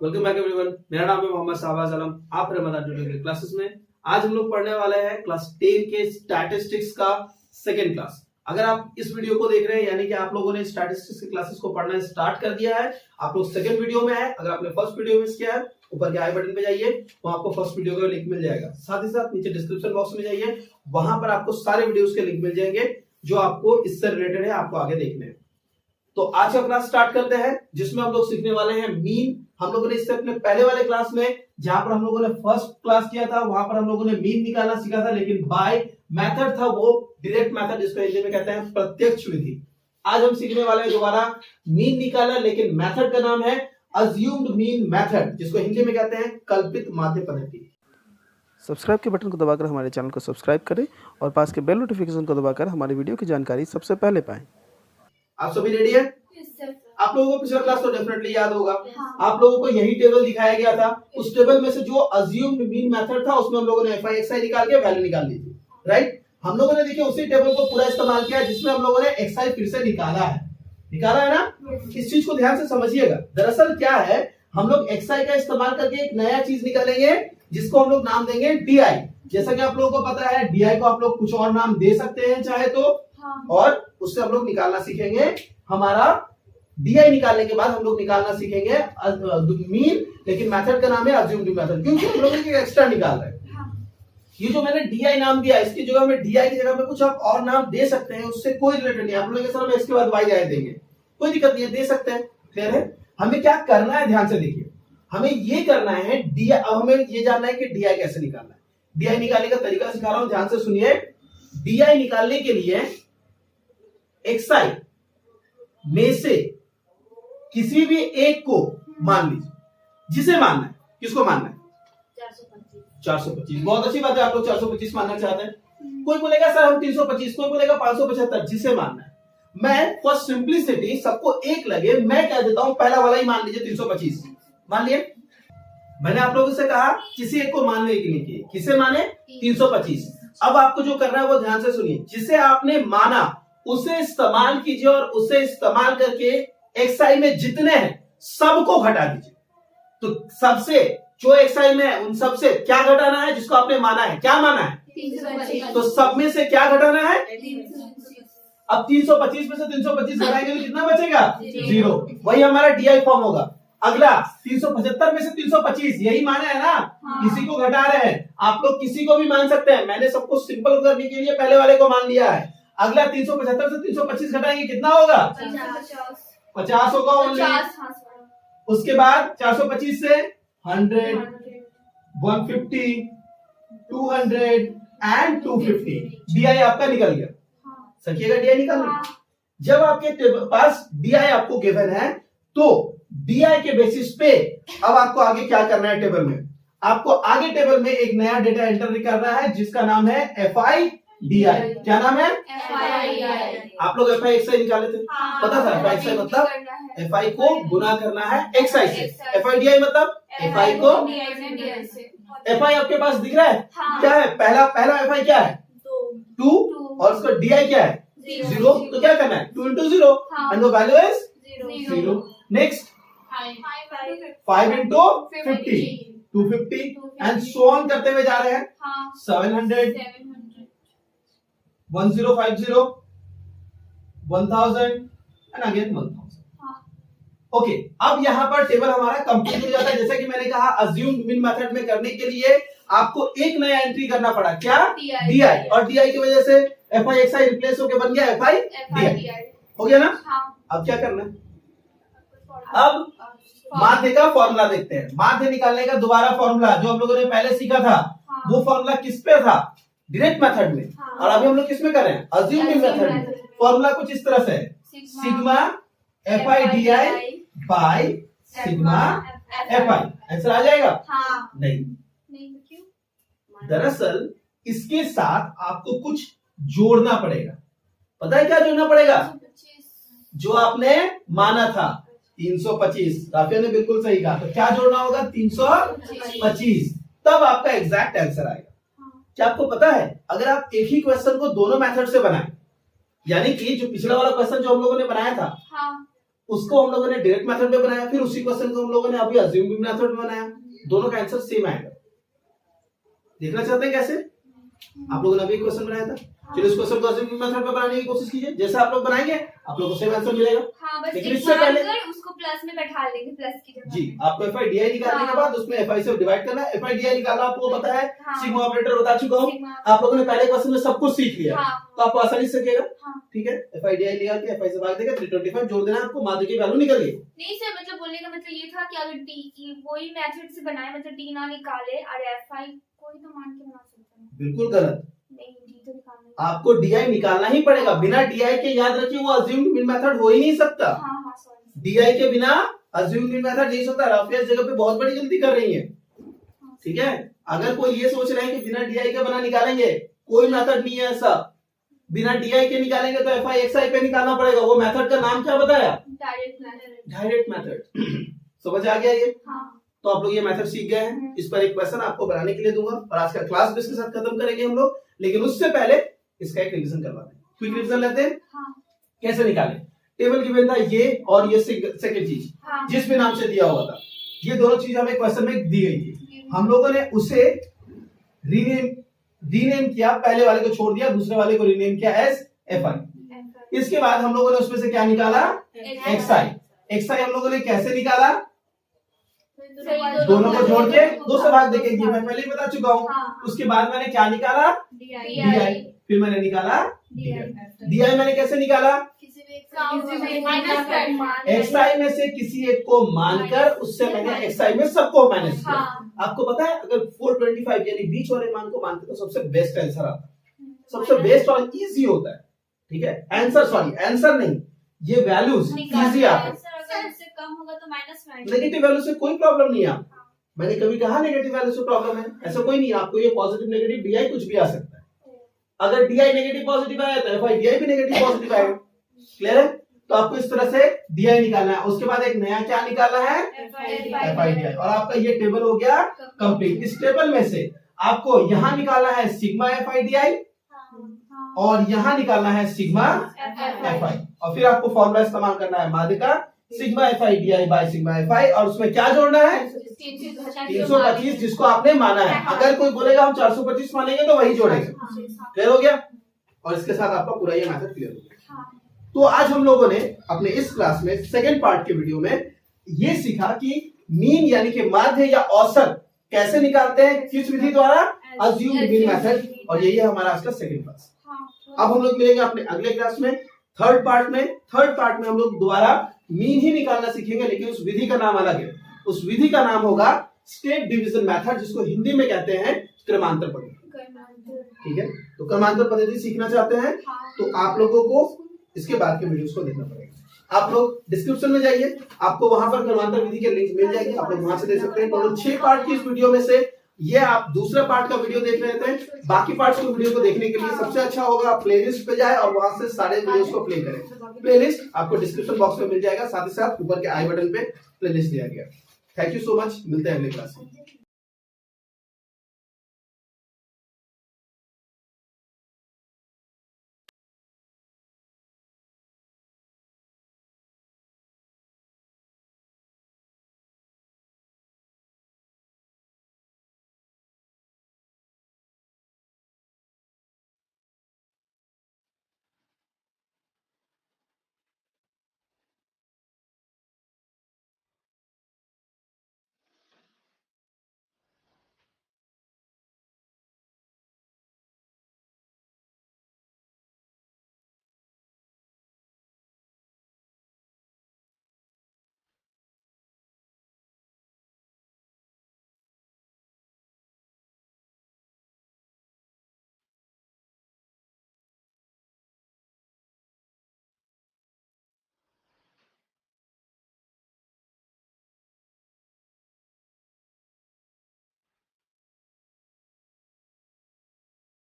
Welcome back everyone. मेरा नाम है मोहम्मद शाहबाज आलम। आप रमजान ट्यूटोरियल क्लासेस में आज हम लोग पढ़ने वाले हैं क्लास 10 के स्टैटिस्टिक्स का सेकंड क्लास। अगर आप इस वीडियो को देख रहे हैं यानी कि आप लोगों ने स्टैटिस्टिक्स के क्लासेस को पढ़ना स्टार्ट कर दिया है। आप लोग सेकंड वीडियो में है। अगर आपने फर्स्ट वीडियो मिस किया है, ऊपर के आई बटन पे जाइए, वहां आपको फर्स्ट वीडियो का लिंक मिल जाएगा। साथ ही साथ नीचे डिस्क्रिप्शन बॉक्स में जाइए, वहां पर आपको सारे वीडियोस के लिंक मिल जाएंगे जो आपको इससे रिलेटेड है, आपको आगे देखने हैं। तो आज का क्लास स्टार्ट करते हैं जिसमें हम लोग सीखने वाले हैं मीन। हम लोगों ने इससे अपने पहले वाले क्लास में जहां पर हम लोगों ने फर्स्ट क्लास किया था वहां पर हम लोगों ने मीन निकालना सीखा था, लेकिन बाय मेथड था वो डायरेक्ट मेथड, जिसको हिंदी में कहते हैं प्रत्यक्ष विधि। आज हम सीखने वाले हैं दोबारा मीन निकाला, लेकिन मेथड का नाम है अज्यूम्ड मीन मेथड, जिसको हिंदी में कहते हैं कल्पित माध्य पद्धति। सब्सक्राइब के बटन को दबाकर हमारे चैनल को सब्सक्राइब करें और पास के बेल नोटिफिकेशन को दबाकर हमारी वीडियो की जानकारी सबसे पहले पाएं। आप सभी रेडी है? आप लोगों को पिछला क्लास तो डेफिनेटली याद होगा। आप लोगों को यही टेबल दिखाया गया था। उस टेबल में से जो अज्यूम्ड मीन मेथड था उसमें हम लोगों ने एफआई एक्सआई निकाल के वैल्यू निकाल ली थी, राइट। हम लोगों ने देखिए उसी टेबल को पूरा इस्तेमाल किया जिसमें हम लोगों ने एक्सआई फिर से निकाला है ना। इस चीज को ध्यान से समझिएगा। दरअसल क्या है, हम लोग एक्सआई का इस्तेमाल करके एक नया चीज निकालेंगे जिसको हम लोग नाम देंगे डीआई। जैसा कि आप लोगों को पता है डीआई को आप लोग कुछ और नाम दे सकते हैं चाहे तो, और उससे हम लोग निकालना सीखेंगे। हमारा डीआई निकालने के बाद हम लोग निकालना सीखेंगे मीन, लेकिन मेथड का नाम है अज्यूम्ड मेथड, क्योंकि हम लोग एक्स्ट्रा निकाल रहे हैं। ये जो मैंने डीआई नाम दिया, इसकी जगह में डीआई की जगह में कुछ आप और नाम दे सकते हैं, उससे कोई रिलेटेड नहीं। आप लोग के सर इसके बाद वाई आई देंगे, कोई दिक्कत नहीं है, दे सकते हैं। क्लियर है? हमें क्या करना है, ध्यान से देखिए। हमें ये करना है डीआई, अब हमें ये जानना है कि डीआई कैसे निकालना है। डीआई निकालने का तरीका सिखा रहा हूं, ध्यान से सुनिए। डीआई निकालने के लिए एक्सआई में से किसी भी एक को मान लीजिए, जिसे मानना है। किसको मानना है? 425। बहुत अच्छी बात है, आप लोग 425 मानना चाहते हैं। कोई बोलेगा सर हम 325, कोई बोलेगा 575, जिसे मानना है। मैं फॉर सिंप्लिसिटी सबको एक लगे, मैं कह देता हूं पहला वाला ही मान लीजिए 325। मान लिए? मैंने आप लोगों से कहा किसी एक को मानने के लिए, किसे माने? 325। अब आपको जो करना है वो ध्यान से सुनिए। जिसे आपने माना उसे इस्तेमाल कीजिए और उसे इस्तेमाल करके एक्सआई में जितने हैं सबको घटा दीजिए। तो सबसे जो एक्सआई में है उन सबसे क्या घटाना है? जिसको आपने माना है, क्या माना है? 325। तो सब में से क्या घटाना है? अब 325 में से 325 घटाएंगे तो कितना बचेगा? 0। वही हमारा डीआई फॉर्म होगा। अगला 375 में से 325, यही माना है ना। किसी को घटा रहे हैं, आप लोग किसी को भी मान सकते हैं। मैंने सबको सिंपल करने के लिए पहले वाले को मान लिया है। अगला 375 से 325 घटाएंगे, कितना होगा? 50 होगा ओनली। उसके बाद 425 से 100, 150, 200 एंड 250। डीआई आपका निकल गया। सकिएगा डीआई निकल गया। जब आपके पास डीआई आपको गिवन है तो डीआई के बेसिस पे अब आपको आगे क्या करना है? टेबल में आपको आगे टेबल में एक नया डेटा एंटर करना है जिसका नाम है एफआई डीआई। क्या नाम है? आप लोग एफआई एक्सआई निकाले थे, पता था? एफआई एक्सआई मतलब एफआई को गुना करना है एक्सआई से। एफआई डीआई मतलब एफआई को, एफआई आपके पास दिख रहा है? क्या है? पहला एफआई क्या है? 2 और उसका डीआई क्या है? 0। तो क्या करना है? 2 into 0 and the value is 0. Next 5 into 50, 250 and so on करते हुए जा रहे हैं। 700, 1050, 1000 and again 1000। ओके, अब यहाँ पर टेबल हमारा कंप्लीट हो जाता है। जैसे कि मैंने कहा अज्यूम्ड मीन मेथड में करने के लिए आपको एक नया एंट्री करना पड़ा, क्या? डीआई। और डीआई की वजह से एफआई एक्सआई रिप्लेस होकर बन गया एफआई डीआई। हो गया ना? अब क्या करना है? अब माध्य का फॉर्मूला देखते हैं। माध्य निकालने का दोबारा फॉर्मूला जो हम लोगों ने पहले सीखा था, वो फॉर्मूला किस पे था? डायरेक्ट मेथड में। और अभी हम लोग किस में कर रहे हैं? अज्यूम्ड मीन मेथड में। फॉर्मूला कुछ इस तरह से है, sigma FI DI by sigma FI. Answer आ जाएगा? नहीं। दरअसल इसके साथ आपको कुछ जोड़ना पड़ेगा। पता है क्या जोड़ना पड़ेगा? जो आपने माना था 325। राफिया ने बिल्कुल सही कहा। तो क्या जोड़ना होगा? 325। तब आपका एग्जैक्ट आंसर आएगा। क्या आपको पता है, अगर आप एक ही क्वेश्चन को दोनों मेथड से बनाएं, यानी कि जो पिछला वाला क्वेश्चन जो हम लोगों ने बनाया था उसको हम लोगों ने डायरेक्ट मेथड में बनाया, फिर उसी क्वेश्चन को हम लोगों ने अभी अज्यूम मेथड में बनाया। दोनों का आंसर सेम आएगा। देखना चाहते हैं कैसे? आप लोगों ने अभी क्वेश्चन बनाया था, चलिए इस क्वेश्चन को अज्यूम मेथड में बनाने की कोशिश कीजिए। जैसे आप लोग बनाएंगे आप लोगों को सेम आंसर मिलेगा। हाँ, बस लेकिन इससे पहले उसको प्लस में बैठा लेंगे, प्लस की जगह। जी, आपको एफआई डीआई निकालने के बाद उसमें एफआई से डिवाइड करना है। एफआई डीआई निकालना आपको पता है, सिग्मा ऑपरेटर बता चुका हूँ। आप लोगों ने पहले क्वेश्चन में सब कुछ सीख लिया, तो आपको आसानी से सकेगा। ठीक है, एफआई डीआई निकाल के एफआई से भाग देगा, 325 जोड़ देना, आपको माध्य की वैल्यू निकल गई। नहीं सर, मतलब बोलने का मतलब ये था कि अगर डी की वही मेथड से बनाए, मतलब डी ना निकाले और एफआई कोई तो मान के बना सकते हैं। बिल्कुल गलत, नहीं, डी तो निकालना है। आपको डीआई निकालना ही पड़ेगा। बिना डीआई के याद रखिए वो अज्यूम्ड मेथड हो ही नहीं सकता। हाँ, सॉरी। डीआई के बिना अज्यूम्ड मेथड नहीं सकता। राफिया इस जगह पे बहुत बड़ी गलती कर रही है। ठीक है, अगर कोई ये सोच रहे हैं कि बिना डीआई के बना निकालेंगे, कोई मेथड नहीं है ऐसा। बिना डीआई के निकालेंगे तो एफआई एक्सआई पे निकालना पड़ेगा। वो मेथड का नाम क्या बताया? Direct method. समझ आ गया ये? हाँ। तो आप लोग ये मेथड सीख गए हैं। इस पर एक क्वेश्चन आपको बनाने के लिए दूंगा और आज का क्लास भी इसके साथ खत्म करेंगे हम लोग। लेकिन उससे पहले इसका एक रिवीजन करवा दें। क्विक रिवीजन लेते हैं। हाँ। कैसे निकालें? टेबल गिवन था ये और ये सेकंड चीज, हाँ। जिस भी नाम से दिया हुआ था, ये दोनों चीज हमें क्वेश्चन में दी गई थी। हम लोगों ने उसे रीनेम किया, पहले वाले को छोड़ दिया, दूसरे वाले को रीनेम किया एज एफआई। इसके बाद हम लोगों ने उसमें से क्या निकाला? एक्सआई। एक्सआई हम लोगों ने कैसे निकाला? दोनों को जोड़ के 2 से भाग देंगे, मैं पहले ही बता चुका हूँ। हाँ। उसके बाद मैंने क्या निकाला? डीआई। फिर मैंने निकाला डीआई। मैंने कैसे निकाला? एक्सआई में से किसी एक को मानकर उससे मैंने एक्सआई में सबको माइनस किया। आपको पता है अगर 425 यानी बीच वाले मान को मानते तो सबसे बेस्ट आंसर आता है, सबसे बेस्ट और इजी होता है। ठीक है, आंसर सॉरी आंसर नहीं, ये वैल्यूज इजी आते हैं। कम होगा तो माइनस नेगेटिव वैल्यू से कोई प्रॉब्लम नहीं है। मैंने कभी कहा नेगेटिव वैल्यू से प्रॉब्लम है? ऐसा कोई नहीं है। आपको ये पॉजिटिव नेगेटिव डीआई कुछ भी आ सकता है। अगर डीआई नेगेटिव पॉजिटिव आया तो एफआई डीआई भी नेगेटिव पॉजिटिव आएगा। क्लियर है? तो आपको इस तरह से डीआई निकालना है। उसके बाद एक नया क्या निकालना है? FI DI. और आपका ये टेबल हो गया कंप्लीट। इस टेबल में से आपको यहाँ निकालना है सिग्मा एफआई डीआई और यहाँ निकालना है सिग्मा एफआई, और फिर आपको फॉर्मूला इस्तेमाल करना है माध्य का, sigma FI DI by sigma FI, और उसमें क्या जोड़ना है? 325 जिसको आपने माना है। अगर कोई बोलेगा हम 425 मानेंगे तो वही जोड़ेंगे। क्लियर हो गया? और इसके साथ आपका पूरा ये मेथड क्लियर हो गया। तो आज हम लोगों ने अपने इस क्लास में सेकंड पार्ट के वीडियो में ये सीखा कि मीन यानी कि माध्य या औसत कैसे निकालते हैं, किस विधि द्वारा? Assumed mean method. और यही है हमारा आज का सेकंड क्लास। अब हम लोग मिलेंगे अपने अगले क्लास में थर्ड पार्ट में। थर्ड पार्ट में हम लोग दोबारा मीन ही निकालना सीखेंगे, लेकिन उस विधि का नाम अलग है। उस विधि का नाम होगा स्टेप डिवीजन मेथड, जिसको हिंदी में कहते हैं क्रमांतर पद्धति। ठीक है, तो क्रमांतर पद्धति सीखना चाहते हैं तो आप लोगों को इसके बाद के वीडियोस को देखना पड़ेगा। आप लोग डिस्क्रिप्शन में जाइए, आपको वहां पर क्रमांतर विधि के लिंक मिल जाएगी, आप लोग वहां से देख सकते हैं। टोटल 6 पार्ट की इस वीडियो में से ये आप दूसरे पार्ट का वीडियो देख रहे थे। बाकी पार्ट्स को वीडियो को देखने के लिए सबसे अच्छा होगा आप प्लेलिस्ट पे जाए और वहां से सारे वीडियोस को प्ले करें। प्लेलिस्ट आपको डिस्क्रिप्शन बॉक्स में मिल जाएगा, साथ ही साथ ऊपर के आई बटन पे प्लेलिस्ट दिया गया। थैंक यू सो मच, मिलते हैं अगले क्लास में।